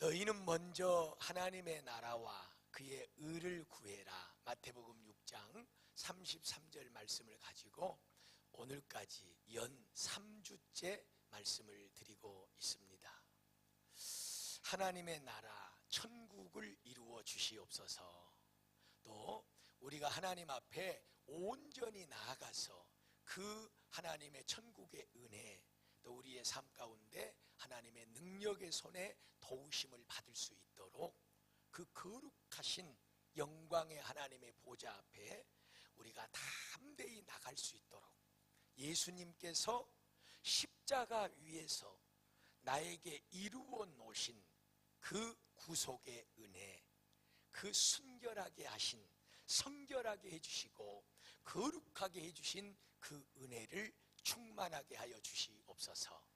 너희는 먼저 하나님의 나라와 그의 의를 구해라. 마태복음 6장 33절 말씀을 가지고 오늘까지 연 3주째 말씀을 드리고 있습니다. 하나님의 나라 천국을 이루어 주시옵소서. 또 우리가 하나님 앞에 온전히 나아가서 그 하나님의 천국의 은혜, 또 우리의 삶 가운데 하나님의 능력의 손에 도우심을 받을 수 있도록 그 거룩하신 영광의 하나님의 보좌 앞에 우리가 담대히 나갈 수 있도록 예수님께서 십자가 위에서 나에게 이루어 놓으신 그 구속의 은혜, 그 순결하게 하신, 성결하게 해주시고 거룩하게 해주신 그 은혜를 충만하게 하여 주시옵소서.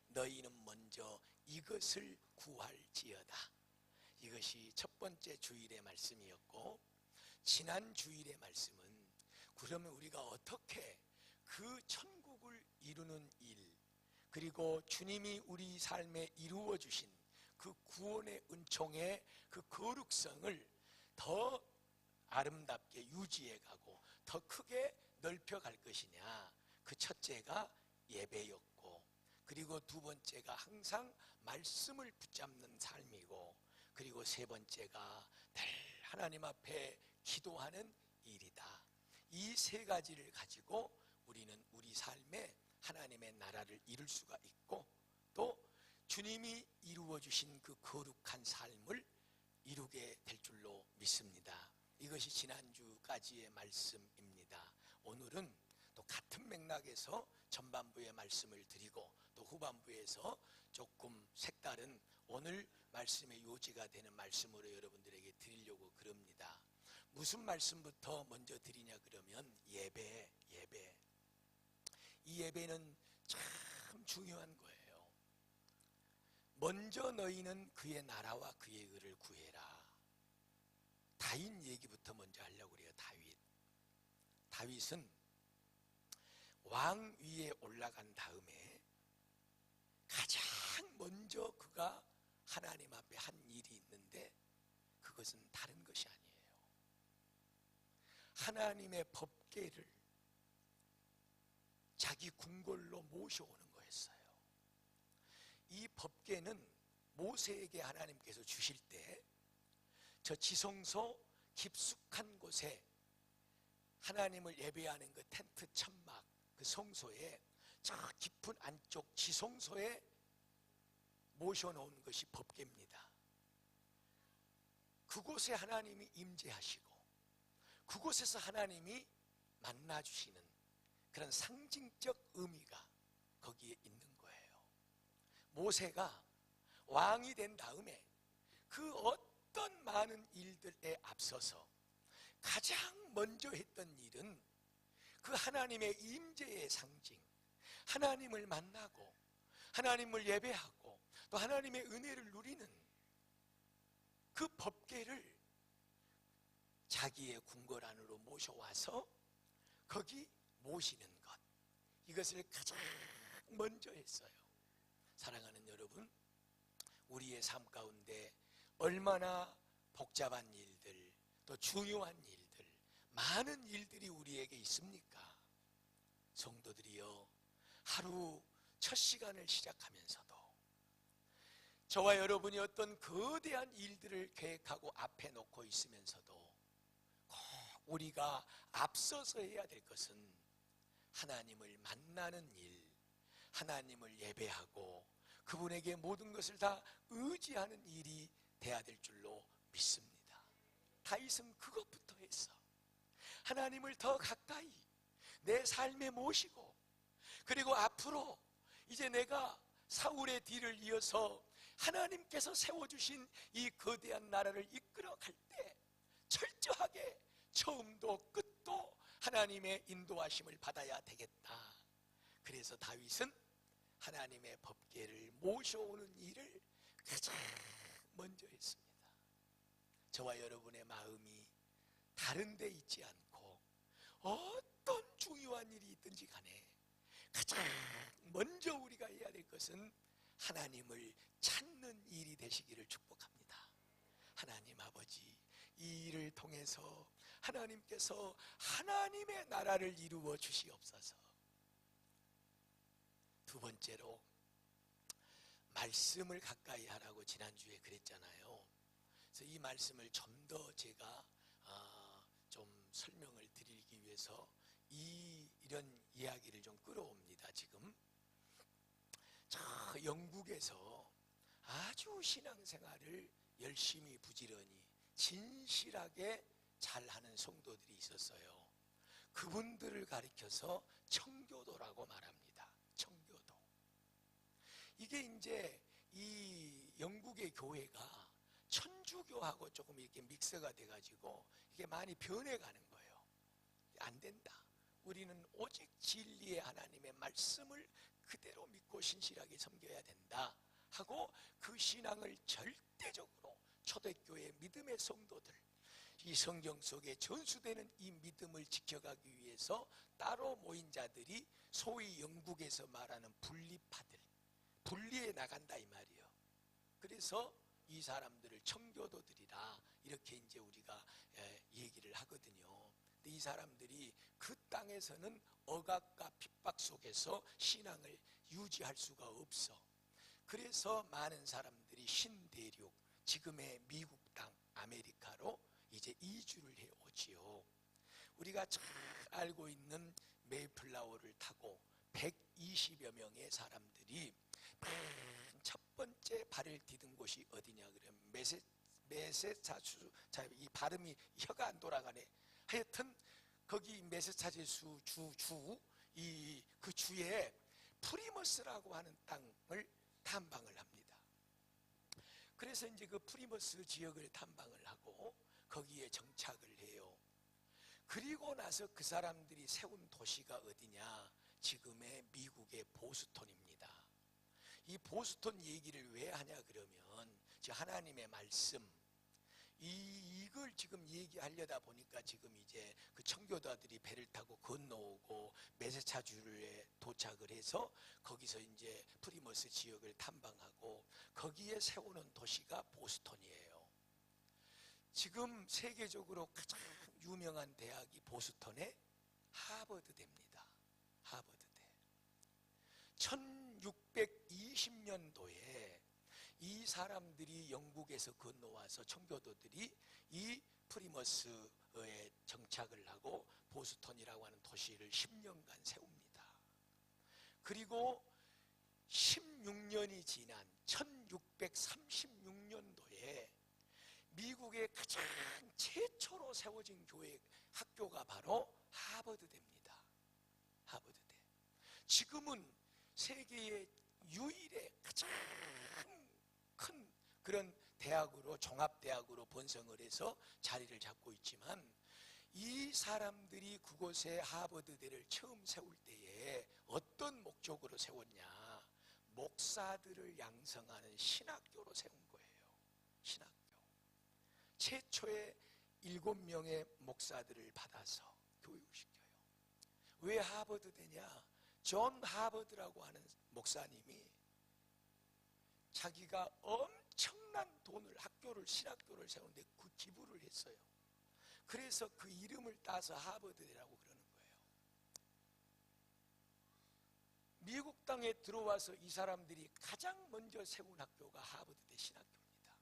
너희는 먼저 이것을 구할지어다. 이것이 첫 번째 주일의 말씀이었고, 지난 주일의 말씀은 그러면 우리가 어떻게 그 천국을 이루는 일, 그리고 주님이 우리 삶에 이루어 주신 그 구원의 은총의 그 거룩성을 더 아름답게 유지해 가고 더 크게 넓혀 갈 것이냐. 그 첫째가 예배였고, 그리고 두 번째가 항상 말씀을 붙잡는 삶이고, 그리고 세 번째가 늘 하나님 앞에 기도하는 일이다. 이 세 가지를 가지고 우리는 우리 삶에 하나님의 나라를 이룰 수가 있고, 또 주님이 이루어 주신 그 거룩한 삶을 이루게 될 줄로 믿습니다. 이것이 지난주까지의 말씀입니다. 오늘은 또 같은 맥락에서 전반부의 말씀을 드리고 또 후반부에서 조금 색다른 오늘 말씀의 요지가 되는 말씀으로 여러분들에게 드리려고 그럽니다. 무슨 말씀부터 먼저 드리냐 그러면 예배. 이 예배는 참 중요한 거예요. 먼저 너희는 그의 나라와 그의 의를 구해라. 다윗 얘기부터 먼저 하려고 그래요. 다윗은 왕 위에 올라간 다음에 가장 먼저 그가 하나님 앞에 한 일이 있는데, 그것은 다른 것이 아니에요. 하나님의 법궤를 자기 궁궐로 모셔오는 거였어요. 이 법궤는 모세에게 하나님께서 주실 때 저 지성소 깊숙한 곳에 하나님을 예배하는 그 텐트 천막, 그 성소에 저 깊은 안쪽 지성소에 모셔놓은 것이 법궤입니다. 그곳에 하나님이 임재하시고 그곳에서 하나님이 만나주시는 그런 상징적 의미가 거기에 있는 거예요. 모세가 왕이 된 다음에 그 어떤 많은 일들에 앞서서 가장 먼저 했던 일은 그 하나님의 임재의 상징, 하나님을 만나고 하나님을 예배하고 또 하나님의 은혜를 누리는 그 법궤를 자기의 궁궐 안으로 모셔와서 거기 모시는 것, 이것을 가장 먼저 했어요. 사랑하는 여러분, 우리의 삶 가운데 얼마나 복잡한 일들, 또 중요한 일들, 많은 일들이 우리에게 있습니까? 성도들이여, 하루 첫 시간을 시작하면서도 저와 여러분이 어떤 거대한 일들을 계획하고 앞에 놓고 있으면서도 꼭 우리가 앞서서 해야 될 것은 하나님을 만나는 일, 하나님을 예배하고 그분에게 모든 것을 다 의지하는 일이 돼야 될 줄로 믿습니다. 다윗은 그것부터 했어. 하나님을 더 가까이 내 삶에 모시고, 그리고 앞으로 이제 내가 사울의 뒤를 이어서 하나님께서 세워주신 이 거대한 나라를 이끌어갈 때 철저하게 처음도 끝도 하나님의 인도하심을 받아야 되겠다. 그래서 다윗은 하나님의 법궤를 모셔오는 일을 가장 먼저 했습니다. 저와 여러분의 마음이 다른 데 있지 않고 어떤 중요한 일이 있든지 간에 가장 먼저 우리가 해야 될 것은 하나님을 찾는 일이 되시기를 축복합니다. 이 일을 통해서 하나님께서 하나님의 나라를 이루어 주시옵소서. 두 번째로 말씀을 가까이 하라고 지난주에 그랬잖아요. 그래서 이 말씀을 좀 더 제가 좀 설명을 드리기 위해서 이런 이야기를 좀 끌어옵니다. 지금 저 영국에서 아주 신앙생활을 열심히 부지런히 진실하게 잘하는 성도들이 있었어요. 그분들을 가리켜서 청교도라고 말합니다. 청교도. 이게 이제 이 영국의 교회가 천주교하고 조금 이렇게 믹스가 돼가지고 이게 많이 변해가는 거예요. 안 된다. 우리는 오직 진리의 하나님의 말씀을 그대로 믿고 신실하게 섬겨야 된다 하고, 그 신앙을 절대적으로 초대교회 믿음의 성도들, 이 성경 속에 전수되는 이 믿음을 지켜가기 위해서 따로 모인 자들이 소위 영국에서 말하는 분리파들, 분리해 나간다 이 말이에요. 그래서 이 사람들을 청교도들이라 이렇게 이제 우리가 얘기를 하거든요. 근데 이 사람들이 그 땅에서는 억압과 핍박 속에서 신앙을 유지할 수가 없어. 그래서 많은 사람들이 신대륙, 지금의 미국 땅, 아메리카로 이제 이주를 해오지요. 우리가 잘 알고 있는 메이플라워를 타고 120여 명의 사람들이 첫 번째 발을 디딘 곳이 어디냐 그러면 메세차추, 이 발음이 혀가 안 돌아가네. 하여튼 거기 메세차추 그 주에 프리머스라고 하는 땅을 탐방을 합니다. 그래서 이제 그 프리머스 지역을 탐방을 하고 거기에 정착을 해요. 그리고 나서 그 사람들이 세운 도시가 어디냐? 지금의 미국의 보스턴입니다. 이 보스턴 얘기를 왜 하냐 그러면 하나님의 말씀, 이걸 지금 얘기하려다 보니까 지금 이제 그 청교도들이 배를 타고 건너오고 메세차주에 도착을 해서 거기서 이제 프리머스 지역을 탐방하고 거기에 세우는 도시가 보스턴이에요. 지금 세계적으로 가장 유명한 대학이 보스턴의 하버드대입니다. 하버드대. 1620년도에 이 사람들이 영국에서 건너와서 청교도들이 이 프리머스에 정착을 하고 보스턴이라고 하는 도시를 10년간 세웁니다. 그리고 16년이 지난 1636년도에 미국의 가장 최초로 세워진 교회 학교가 바로 하버드대입니다. 하버드대. 지금은 세계의 유일의 가장 큰 그런 대학으로, 종합대학으로 번성을 해서 자리를 잡고 있지만, 이 사람들이 그곳에 하버드대를 처음 세울 때에 어떤 목적으로 세웠냐? 목사들을 양성하는 신학교로 세운 거예요. 신학교. 최초의 7명의 목사들을 받아서 교육을 시켜요. 왜 하버드대냐? 존 하버드라고 하는 목사님이 자기가 엄청난 돈을, 신학교를 세우는데 그 기부를 했어요. 그래서 그 이름을 따서 하버드대라고 그러는 거예요. 미국 땅에 들어와서 이 사람들이 가장 먼저 세운 학교가 하버드대 신학교입니다.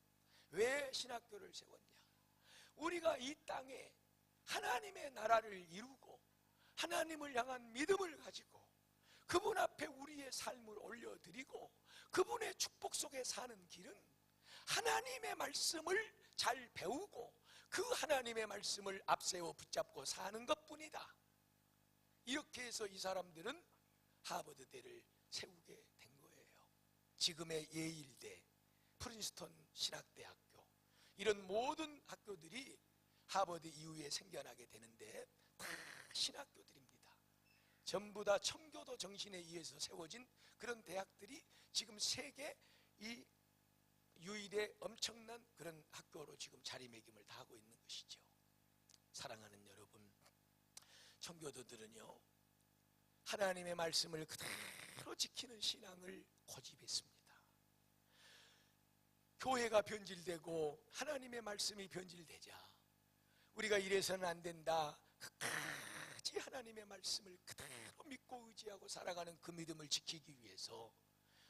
왜 신학교를 세웠냐? 우리가 이 땅에 하나님의 나라를 이루고 하나님을 향한 믿음을 가지고 그분 앞에 우리의 삶을 올려드리고 그분의 축복 속에 사는 길은 하나님의 말씀을 잘 배우고 그 하나님의 말씀을 앞세워 붙잡고 사는 것뿐이다. 이렇게 해서 이 사람들은 하버드대를 세우게 된 거예요. 지금의 예일대, 프린스턴 신학대학교, 이런 모든 학교들이 하버드 이후에 생겨나게 되는데 다 신학교들입니다. 전부 다 청교도 정신에 의해서 세워진 그런 대학들이 지금 세계 이 유일의 엄청난 그런 학교로 지금 자리매김을 다 하고 있는 것이죠. 사랑하는 여러분, 청교도들은요, 하나님의 말씀을 그대로 지키는 신앙을 고집했습니다. 교회가 변질되고 하나님의 말씀이 변질되자 우리가 이래서는 안 된다, 끝까지 하나님의 말씀을 그대로 믿고 의지하고 살아가는 그 믿음을 지키기 위해서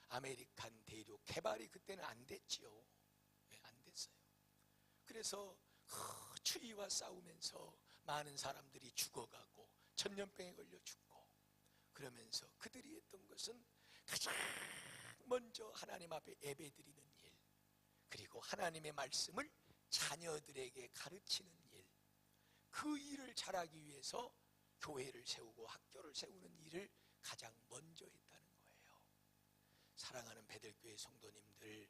아메리칸 대륙 개발이 그때는 안 됐지요. 왜 안 됐어요? 그래서 추위와 싸우면서 많은 사람들이 죽어가고 전염병에 걸려 죽고, 그러면서 그들이 했던 것은 가장 먼저 하나님 앞에 예배드리는 일, 그리고 하나님의 말씀을 자녀들에게 가르치는 일, 그 일을 잘하기 위해서 교회를 세우고 학교를 세우는 일을 가장 먼저 했다는 거예요. 사랑하는 베들교회 성도님들,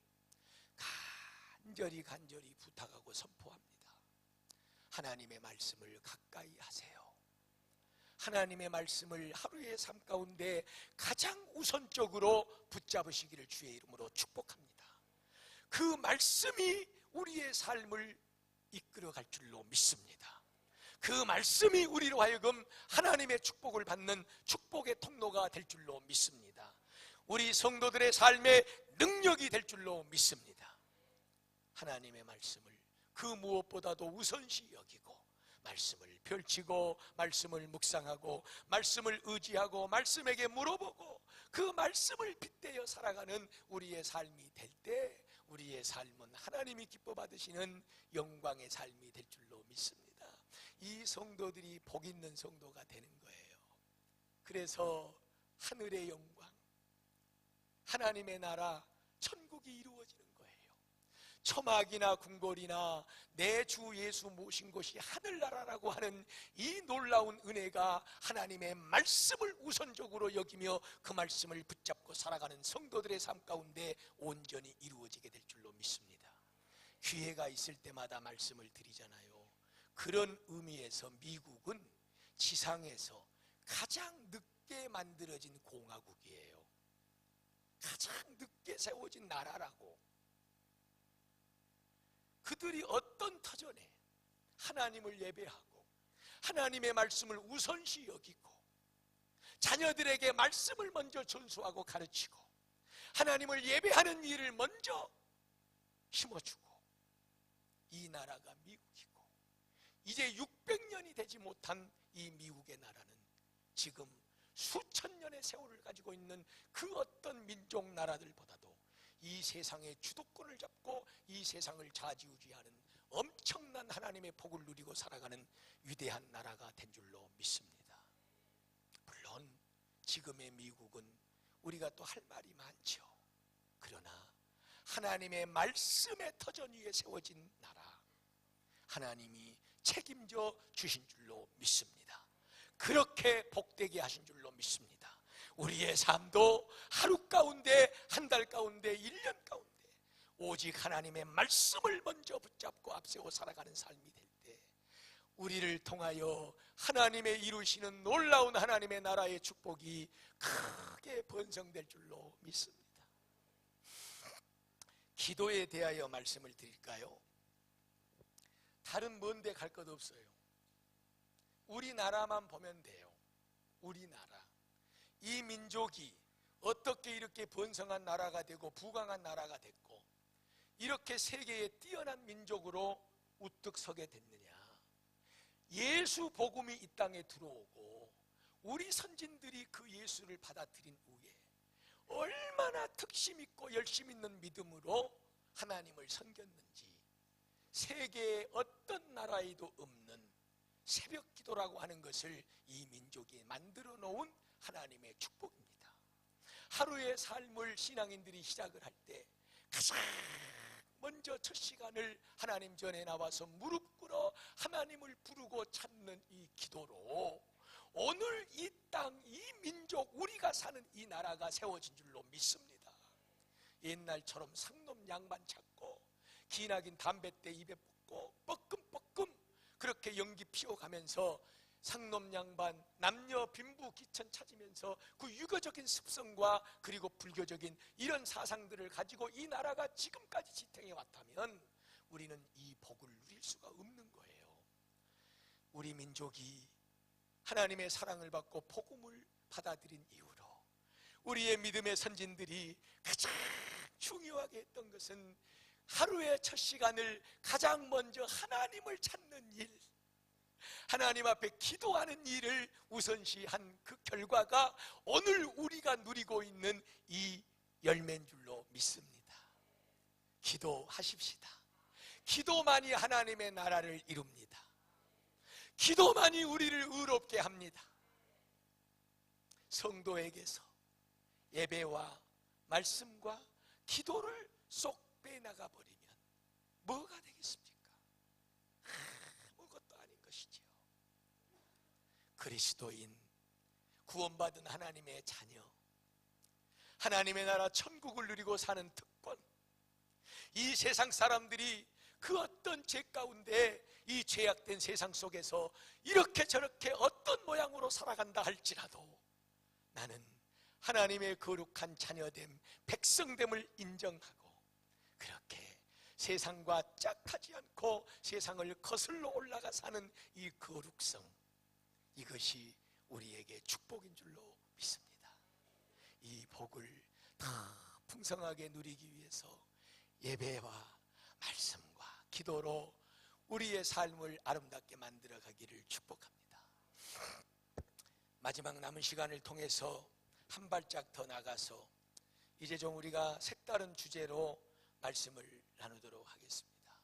간절히 부탁하고 선포합니다. 하나님의 말씀을 가까이 하세요. 하나님의 말씀을 하루의 삶 가운데 가장 우선적으로 붙잡으시기를 주의 이름으로 축복합니다. 그 말씀이 우리의 삶을 이끌어갈 줄로 믿습니다. 그 말씀이 우리로 하여금 하나님의 축복을 받는 축복의 통로가 될 줄로 믿습니다. 우리 성도들의 삶의 능력이 될 줄로 믿습니다. 하나님의 말씀을 그 무엇보다도 우선시 여기고, 말씀을 펼치고 말씀을 묵상하고 말씀을 의지하고 말씀에게 물어보고 그 말씀을 빗대어 살아가는 우리의 삶이 될 때, 우리의 삶은 하나님이 기뻐 받으시는 영광의 삶이 될 줄로 믿습니다. 이 성도들이 복 있는 성도가 되는 거예요. 그래서 하늘의 영광, 하나님의 나라, 천국이 이루어지는 거예요. 초막이나 궁궐이나 내 주 예수 모신 곳이 하늘나라라고 하는 이 놀라운 은혜가 하나님의 말씀을 우선적으로 여기며 그 말씀을 붙잡고 살아가는 성도들의 삶 가운데 온전히 이루어지게 될 줄로 믿습니다. 기회가 있을 때마다 말씀을 드리잖아요. 그런 의미에서 미국은 지상에서 가장 늦게 만들어진 공화국이에요. 가장 늦게 세워진 나라라고. 그들이 어떤 터전에 하나님을 예배하고 하나님의 말씀을 우선시 여기고 자녀들에게 말씀을 먼저 전수하고 가르치고 하나님을 예배하는 일을 먼저 심어주고, 이 나라가 미국이고, 이제 600년이 되지 못한 이 미국의 나라는 지금 수천 년의 세월을 가지고 있는 그 어떤 민족 나라들보다도 이 세상의 주도권을 잡고 이 세상을 좌지우지하는 엄청난 하나님의 복을 누리고 살아가는 위대한 나라가 된 줄로 믿습니다. 물론 지금의 미국은 우리가 또 할 말이 많죠. 그러나 하나님의 말씀의 터전 위에 세워진 나라, 하나님이 책임져 주신 줄로 믿습니다. 그렇게 복되게 하신 줄로 믿습니다. 우리의 삶도 하루 가운데, 한 달 가운데, 1년 가운데 오직 하나님의 말씀을 먼저 붙잡고 앞세워 살아가는 삶이 될 때 우리를 통하여 하나님의 이루시는 놀라운 하나님의 나라의 축복이 크게 번성될 줄로 믿습니다. 기도에 대하여 말씀을 드릴까요? 다른 먼 데 갈 것 없어요. 우리나라만 보면 돼요. 우리나라. 이 민족이 어떻게 이렇게 번성한 나라가 되고 부강한 나라가 됐고 이렇게 세계에 뛰어난 민족으로 우뚝 서게 됐느냐. 예수 복음이 이 땅에 들어오고 우리 선진들이 그 예수를 받아들인 후에 얼마나 특심 있고 열심 있는 믿음으로 하나님을 섬겼는지 세계의 어떤 나라에도 없는 새벽 기도라고 하는 것을 이 민족이 만들어 놓은 하나님의 축복입니다. 하루의 삶을 신앙인들이 시작을 할 때 가장 먼저 첫 시간을 하나님 전에 나와서 무릎 꿇어 하나님을 부르고 찾는 이 기도로 오늘 이 땅, 이 민족, 우리가 사는 이 나라가 세워진 줄로 믿습니다. 옛날처럼 상놈 양반 찾고 기나긴 담뱃대 입에 꽂고 뻐끔뻐끔 그렇게 연기 피워가면서 상놈 양반, 남녀 빈부 기천 찾으면서 그 유교적인 습성과 그리고 불교적인 이런 사상들을 가지고 이 나라가 지금까지 지탱해 왔다면 우리는 이 복을 누릴 수가 없는 거예요. 우리 민족이 하나님의 사랑을 받고 복음을 받아들인 이후로 우리의 믿음의 선진들이 가장 중요하게 했던 것은 하루의 첫 시간을 가장 먼저 하나님을 찾는 일, 하나님 앞에 기도하는 일을 우선시한 그 결과가 오늘 우리가 누리고 있는 이 열매인 줄로 믿습니다. 기도하십시다. 기도만이 하나님의 나라를 이룹니다. 기도만이 우리를 의롭게 합니다. 성도에게서 예배와 말씀과 기도를 쏙 빼나가 버리면 뭐가 되겠습니까? 아무것도 아닌 것이지요. 그리스도인, 구원받은 하나님의 자녀, 하나님의 나라 천국을 누리고 사는 특권, 이 세상 사람들이 그 어떤 죄 가운데 이 죄악된 세상 속에서 이렇게 저렇게 어떤 모양으로 살아간다 할지라도 나는 하나님의 거룩한 자녀됨, 백성됨을 인정하고 그렇게 세상과 짝하지 않고 세상을 거슬러 올라가 사는 이 거룩성, 이것이 우리에게 축복인 줄로 믿습니다. 이 복을 다 풍성하게 누리기 위해서 예배와 말씀과 기도로 우리의 삶을 아름답게 만들어 가기를 축복합니다. 마지막 남은 시간을 통해서 한 발짝 더 나가서 이제 좀 우리가 색다른 주제로 말씀을 나누도록 하겠습니다.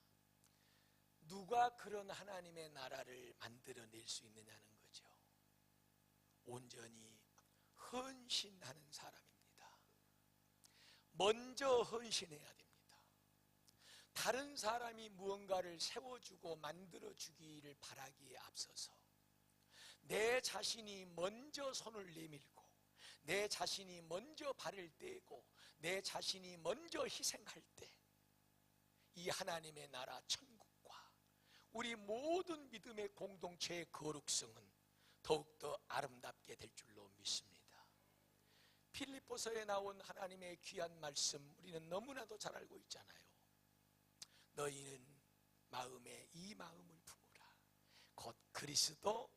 누가 그런 하나님의 나라를 만들어낼 수 있느냐는 거죠. 온전히 헌신하는 사람입니다. 먼저 헌신해야 됩니다. 다른 사람이 무언가를 세워주고 만들어주기를 바라기에 앞서서 내 자신이 먼저 손을 내밀고 내 자신이 먼저 발을 떼고 내 자신이 먼저 희생할 때 이 하나님의 나라 천국과 우리 모든 믿음의 공동체의 거룩성은 더욱더 아름답게 될 줄로 믿습니다. 필립보서에 나온 하나님의 귀한 말씀 우리는 너무나도 잘 알고 있잖아요. 너희는 마음에 이 마음을 품으라. 곧 그리스도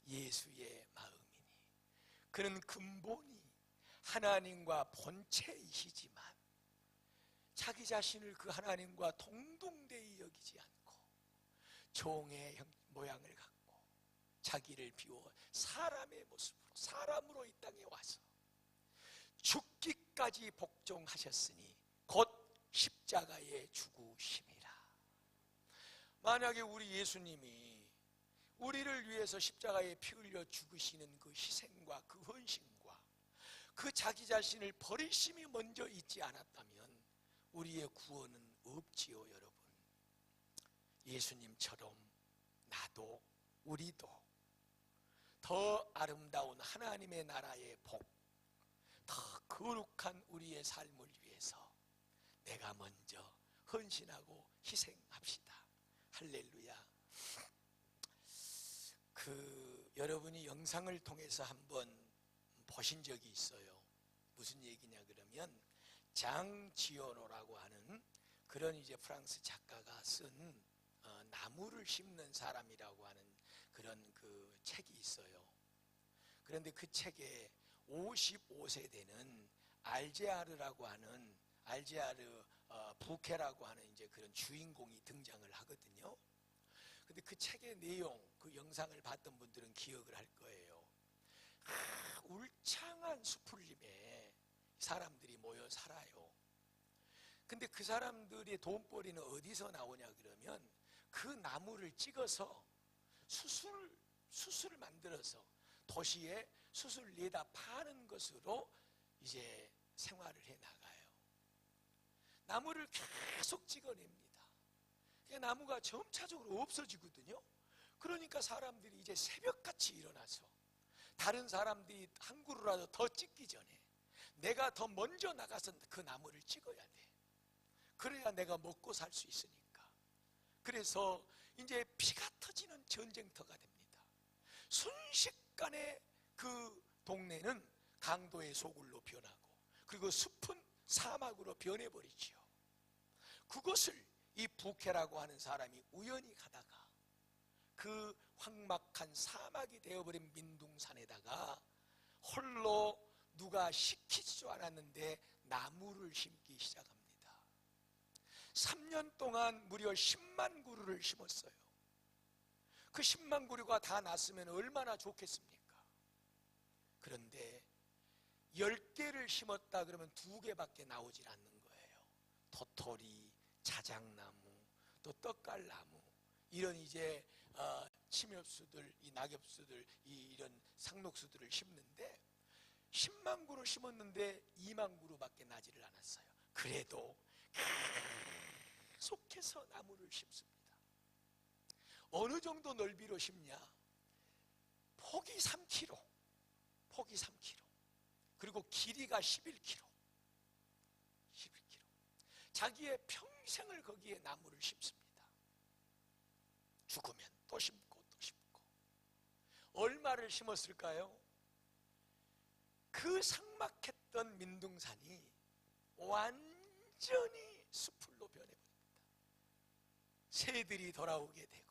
예수의 마음이니 그는 근본이 하나님과 본체이시지만 자기 자신을 그 하나님과 동등되이 여기지 않고 종의 모양을 갖고 자기를 비워 사람의 모습으로 사람으로 이 땅에 와서 죽기까지 복종하셨으니 곧 십자가에 죽으심이라. 만약에 우리 예수님이 우리를 위해서 십자가에 피 흘려 죽으시는 그 희생과 그 헌신과 그 자기 자신을 버리심이 먼저 있지 않았다면 우리의 구원은 없지요. 여러분, 예수님처럼 나도 우리도 더 아름다운 하나님의 나라의 복, 더 거룩한 우리의 삶을 위해서 내가 먼저 헌신하고 희생합시다. 할렐루야. 여러분이 영상을 통해서 한번 보신 적이 있어요. 무슨 얘기냐 그러면 장지오노라고 하는 그런 이제 프랑스 작가가 쓴 나무를 심는 사람이라고 하는 그런 그 책이 있어요. 그런데 그 책에 55세 되는 알제아르라고 하는 알제아르 부케라고 하는 이제 그런 주인공이 등장을 하거든요. 근데 그 책의 내용, 그 영상을 봤던 분들은 기억을 할 거예요. 울창한 수풀림에 사람들이 모여 살아요. 근데 그 사람들의 돈벌이는 어디서 나오냐 그러면 그 나무를 찍어서 수술을 만들어서 도시에 수술 내다 파는 것으로 이제 생활을 해 나가요. 나무를 계속 찍어냅니다. 나무가 점차적으로 없어지거든요. 그러니까 사람들이 이제 새벽같이 일어나서 다른 사람들이 한 그루라도 더 찍기 전에 내가 더 먼저 나가서 그 나무를 찍어야 돼. 그래야 내가 먹고 살 수 있으니까. 그래서 이제 피가 터지는 전쟁터가 됩니다. 순식간에 그 동네는 강도의 소굴로 변하고 그리고 숲은 사막으로 변해버리지요. 그것을 이 부케라고 하는 사람이 우연히 가다가 그 황막한 사막이 되어버린 민둥산에다가 홀로 누가 시키지도 않았는데 나무를 심기 시작합니다. 3년 동안 무려 10만 그루를 심었어요. 그 10만 그루가 다 났으면 얼마나 좋겠습니까? 그런데 10개를 심었다 그러면 2개밖에 나오질 않는 거예요. 도토리, 자작나무, 또 떡갈나무, 이런 이제 침엽수들, 이 낙엽수들, 이런 상록수들을 심는데 10만 그루 심었는데 2만 그루밖에 나지를 않았어요. 그래도 계속해서 나무를 심습니다. 어느 정도 넓이로 심냐? 폭이 3km, 폭이 3km, 그리고 길이가 11km, 11km. 자기의 평생을 거기에 나무를 심습니다. 죽으면 또 심고 또 심고. 얼마를 심었을까요? 그 삭막했던 민둥산이 완전히 숲으로 변해버립니다. 새들이 돌아오게 되고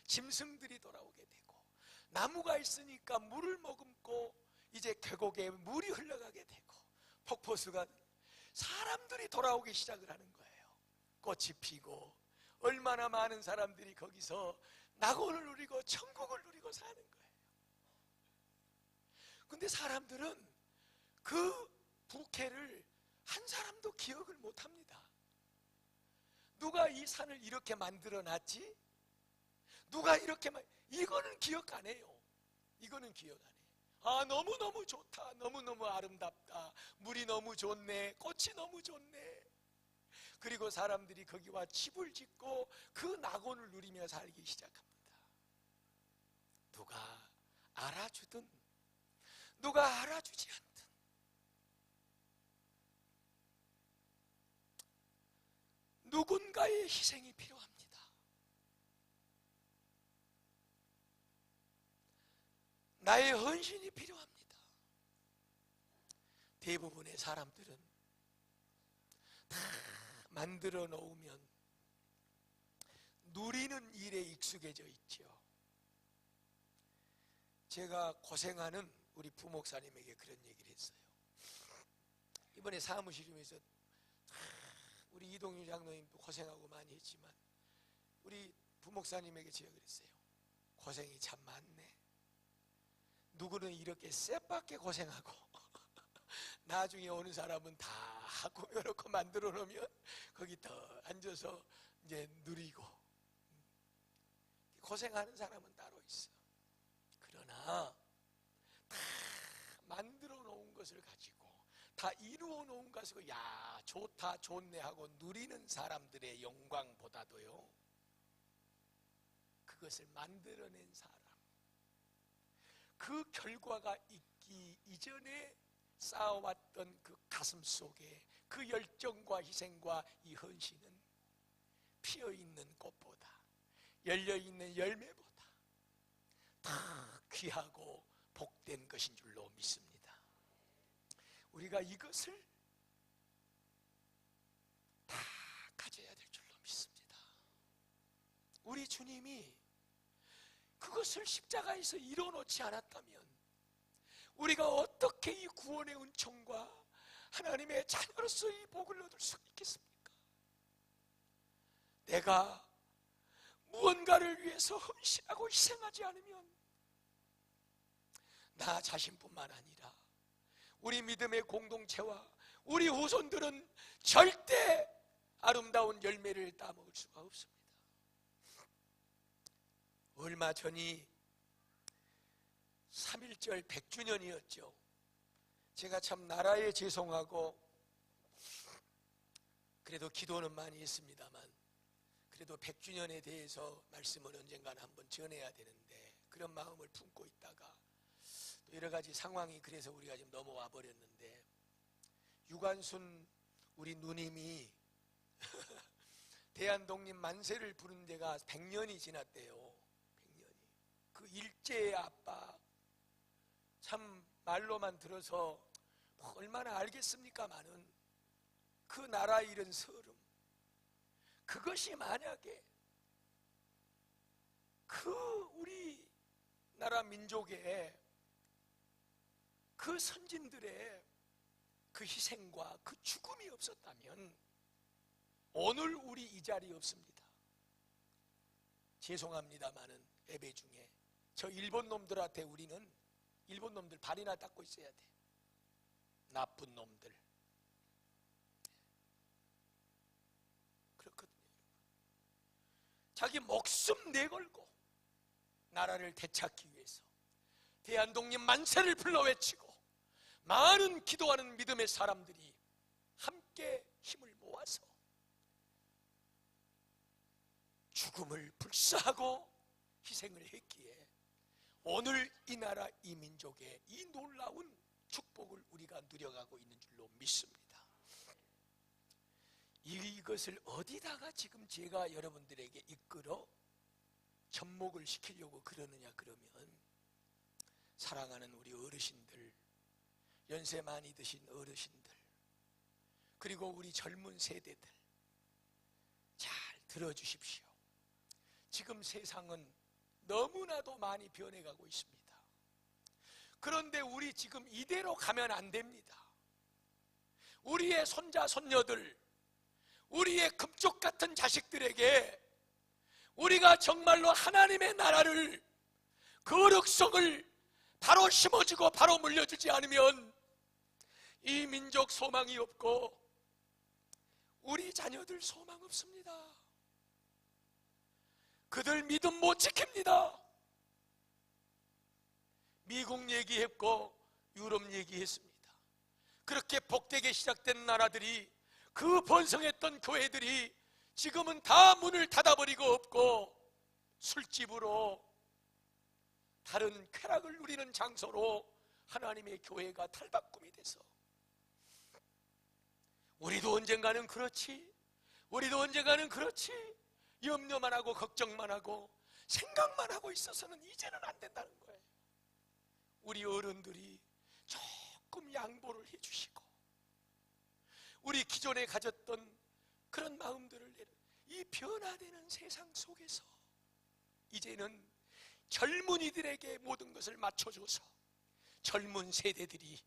짐승들이 돌아오게 되고, 나무가 있으니까 물을 머금고 이제 계곡에 물이 흘러가게 되고, 폭포수가, 사람들이 돌아오기 시작을 하는 거예요. 꽃이 피고 얼마나 많은 사람들이 거기서 낙원을 누리고 천국을 누리고 사는 거예요. 근데 사람들은 그 부캐를 한 사람도 기억을 못합니다. 누가 이 산을 이렇게 만들어 놨지? 누가 이렇게 이거는 기억 안 해요. 이거는 기억 안 해요. 아, 너무너무 좋다, 너무너무 아름답다, 물이 너무 좋네, 꽃이 너무 좋네. 그리고 사람들이 거기와 집을 짓고 그 낙원을 누리며 살기 시작합니다. 누가 알아주든 누가 알아주지 않든 누군가의 희생이 필요합니다. 나의 헌신이 필요합니다. 대부분의 사람들은 다 만들어 놓으면 누리는 일에 익숙해져 있죠. 제가 고생하는 우리 부목사님에게 그런 얘기를 했어요. 이번에 사무실에서 우리 이동유 장로님도 고생하고 많이 했지만 우리 부목사님에게 제가 그랬어요. 고생이 참 많네. 누구는 이렇게 쎄밖에 고생하고 나중에 오는 사람은 다 꾸며놓고 만들어 놓으면 거기 더 앉아서 이제 누리고, 고생하는 사람은 따로 있어. 그러나 다 만들어 놓은 것을 가지고, 다 이루어 놓은 것을 가지고 야 좋다 좋네 하고 누리는 사람들의 영광보다도요, 그것을 만들어낸 사람, 그 결과가 있기 이전에 쌓아왔던 그 가슴 속에 그 열정과 희생과 이 헌신은 피어있는 꽃보다, 열려있는 열매보다 다 귀하고 복된 것인 줄로 믿습니다. 우리가 이것을 다 가져야 될 줄로 믿습니다. 우리 주님이 그것을 십자가에서 이뤄놓지 않았다면 우리가 어떻게 이 구원의 은총과 하나님의 자녀로서 이 복을 얻을 수 있겠습니까? 내가 무언가를 위해서 헌신하고 희생하지 않으면 나 자신뿐만 아니라 우리 믿음의 공동체와 우리 후손들은 절대 아름다운 열매를 따먹을 수가 없습니다. 얼마 전이 3.1절 100주년이었죠. 제가 참 나라에 죄송하고 그래도 기도는 많이 했습니다만, 그래도 100주년에 대해서 말씀을 언젠가는 한번 전해야 되는데 그런 마음을 품고 있다가 또 여러 가지 상황이 그래서 우리가 지금 넘어와 버렸는데, 유관순 우리 누님이 대한독립 만세를 부른 데가 100년이 지났대요. 100년이. 그 일제의 압박, 참 말로만 들어서 얼마나 알겠습니까마는 그 나라 잃은 서름, 그것이 만약에 그 우리 나라 민족의 그 선진들의 그 희생과 그 죽음이 없었다면 오늘 우리 이 자리에 없습니다. 죄송합니다마는 예배 중에 저 일본 놈들한테 우리는 일본 놈들 발이나 닦고 있어야 돼. 나쁜 놈들. 그렇거든요. 자기 목숨 내걸고 나라를 되찾기 위해서 대한독립 만세를 불러 외치고 많은 기도하는 믿음의 사람들이 함께 힘을 모아서 죽음을 불사하고 희생을 했기에 오늘 이 나라 이 민족의 이 놀라운 축복을 우리가 누려가고 있는 줄로 믿습니다. 이것을 어디다가 지금 제가 여러분들에게 이끌어 접목을 시키려고 그러느냐 그러면 사랑하는 우리 어르신들, 연세 많이 드신 어르신들, 그리고 우리 젊은 세대들 잘 들어주십시오. 지금 세상은 너무나도 많이 변해가고 있습니다. 그런데 우리 지금 이대로 가면 안 됩니다. 우리의 손자 손녀들, 우리의 금쪽 같은 자식들에게 우리가 정말로 하나님의 나라를, 거룩성을 바로 심어주고 바로 물려주지 않으면 이 민족 소망이 없고 우리 자녀들 소망 없습니다. 그들 믿음 못 지킵니다. 미국 얘기했고 유럽 얘기했습니다. 그렇게 복되게 시작된 나라들이, 그 번성했던 교회들이 지금은 다 문을 닫아버리고 없고 술집으로, 다른 쾌락을 누리는 장소로 하나님의 교회가 탈바꿈이 돼서 우리도 언젠가는 그렇지, 우리도 언젠가는 그렇지 염려만 하고 걱정만 하고 생각만 하고 있어서는 이제는 안 된다는 거예요. 우리 어른들이 조금 양보를 해주시고 우리 기존에 가졌던 그런 마음들을 내려, 이 변화되는 세상 속에서 이제는 젊은이들에게 모든 것을 맞춰줘서 젊은 세대들이,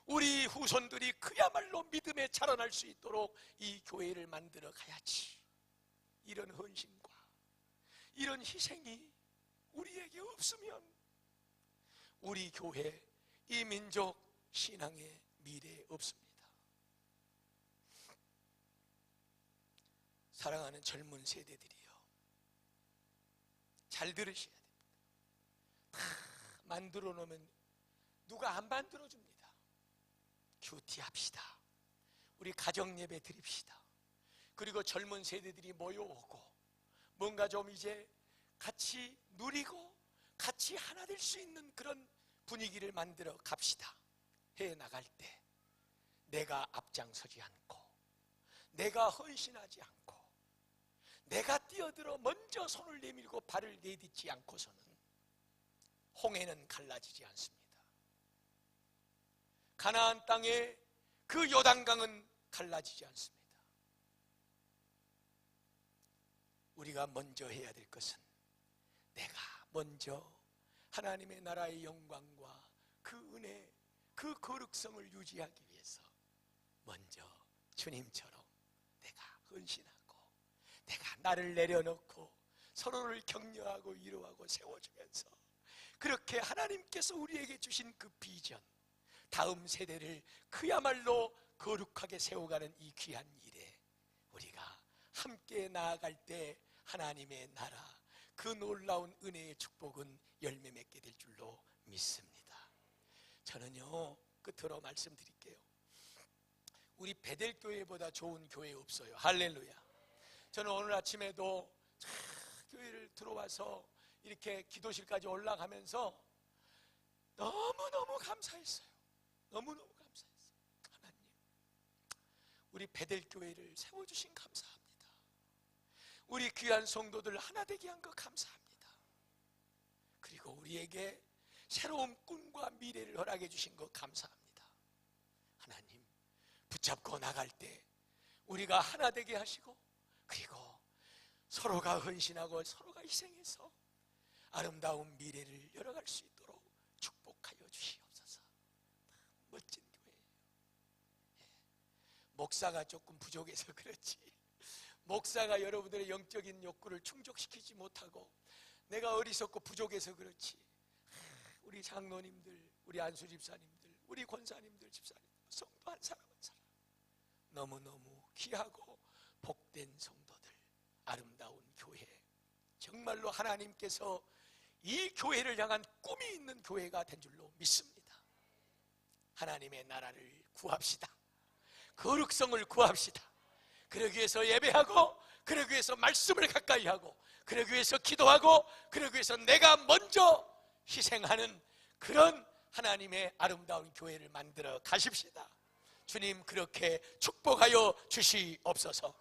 우리 후손들이 그야말로 믿음에 자라날 수 있도록 이 교회를 만들어 가야지. 이런 헌신과 이런 희생이 우리에게 없으면 우리 교회, 이 민족 신앙의 미래 없습니다. 사랑하는 젊은 세대들이요, 잘 들으셔야 됩니다. 다 만들어 놓으면 누가 안 만들어 줍니다. 큐티 합시다. 우리 가정 예배 드립시다. 그리고 젊은 세대들이 모여오고 뭔가 좀 이제 같이 누리고 같이 하나 될 수 있는 그런 분위기를 만들어 갑시다. 해 나갈 때 내가 앞장서지 않고, 내가 헌신하지 않고, 내가 뛰어들어 먼저 손을 내밀고 발을 내딛지 않고서는 홍해는 갈라지지 않습니다. 가나안 땅에 그 요단강은 갈라지지 않습니다. 우리가 먼저 해야 될 것은 내가 먼저 하나님의 나라의 영광과 그 은혜, 그 거룩성을 유지하기 위해서 먼저 주님처럼 내가 헌신하고, 내가 나를 내려놓고 서로를 격려하고 위로하고 세워주면서 그렇게 하나님께서 우리에게 주신 그 비전, 다음 세대를 그야말로 거룩하게 세워가는 이 귀한 일에 우리가 함께 나아갈 때 하나님의 나라, 그 놀라운 은혜의 축복은 열매 맺게 될 줄로 믿습니다. 저는요, 끝으로 말씀드릴게요. 우리 베델교회보다 좋은 교회 없어요. 할렐루야. 저는 오늘 아침에도 교회를 들어와서 이렇게 기도실까지 올라가면서 너무너무 감사했어요. 너무너무 감사했어요. 하나님, 우리 베델교회를 세워주신 감사합니다. 우리 귀한 성도들 하나 되게 한 거 감사합니다. 그리고 우리에게 새로운 꿈과 미래를 허락해 주신 거 감사합니다. 하나님, 붙잡고 나갈 때 우리가 하나 되게 하시고, 그리고 서로가 헌신하고 서로가 희생해서 아름다운 미래를 열어갈 수 있도록 축복하여 주시옵소서. 멋진 교회예요. 목사가 조금 부족해서 그렇지 목사가 여러분들의 영적인 욕구를 충족시키지 못하고 내가 어리석고 부족해서 그렇지, 우리 장로님들, 우리 안수 집사님들, 우리 권사님들, 집사님들, 성도 한 사람 한 사람 너무너무 귀하고 복된 성도들, 아름다운 교회, 정말로 하나님께서 이 교회를 향한 꿈이 있는 교회가 된 줄로 믿습니다. 하나님의 나라를 구합시다. 거룩성을 구합시다. 그러기 위해서 예배하고, 그러기 위해서 말씀을 가까이 하고, 그러기 위해서 기도하고, 그러기 위해서 내가 먼저 희생하는 그런 하나님의 아름다운 교회를 만들어 가십시다. 주님 그렇게 축복하여 주시옵소서.